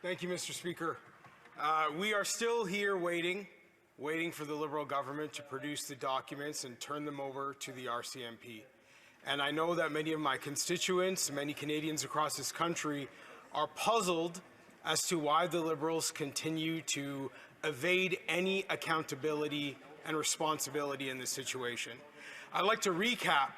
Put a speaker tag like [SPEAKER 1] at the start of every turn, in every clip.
[SPEAKER 1] Thank you, Mr. Speaker. We are still here waiting for the Liberal government to produce the documents and turn them over to the RCMP. And I know that many of my constituents, many Canadians across this country, are puzzled as to why the Liberals continue to evade any accountability and responsibility in this situation. I'd like to recap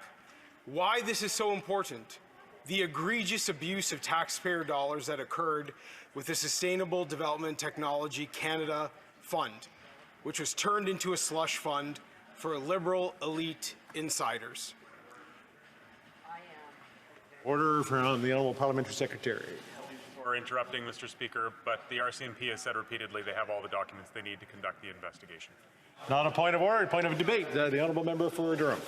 [SPEAKER 1] why this is so important. The egregious abuse of taxpayer dollars that occurred with the Sustainable Development Technology Canada Fund, which was turned into a slush fund for Liberal elite insiders.
[SPEAKER 2] Order from the Honourable Parliamentary Secretary.
[SPEAKER 3] For interrupting, Mr. Speaker, but the RCMP has said repeatedly they have all the documents they need to conduct the investigation.
[SPEAKER 2] Not a point of order, a point of debate. The Honourable Member for Durham.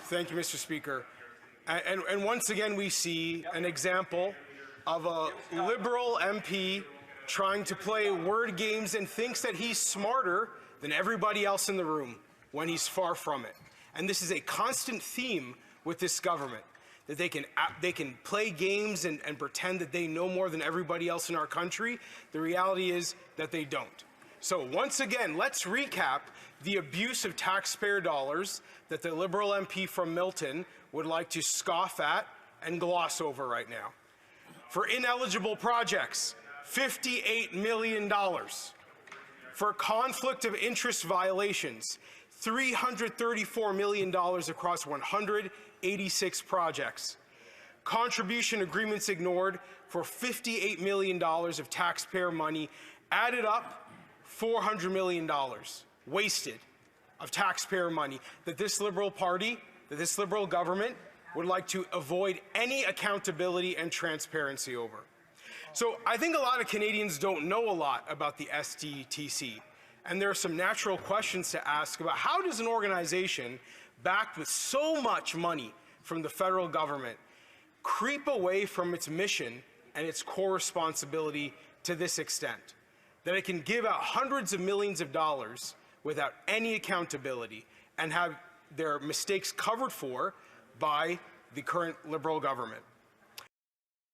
[SPEAKER 1] Thank you, Mr. Speaker. And once again, we see an example of a Liberal MP trying to play word games and thinks that he's smarter than everybody else in the room when he's far from it. And this is a constant theme with this government, that they can play games and pretend that they know more than everybody else in our country. The reality is that they don't. So once again, let's recap the abuse of taxpayer dollars that the Liberal MP from Milton would like to scoff at and gloss over right now. For ineligible projects, $58 million. For conflict of interest violations, $334 million across 186 projects. Contribution agreements ignored for $58 million of taxpayer money, added up $400 million wasted of taxpayer money that this Liberal Party, that this Liberal government would like to avoid any accountability and transparency over. So I think a lot of Canadians don't know a lot about the SDTC. And there are some natural questions to ask about how does an organization backed with so much money from the federal government creep away from its mission and its core responsibility to this extent, that it can give out hundreds of millions of dollars without any accountability and have their mistakes covered for by the current Liberal government.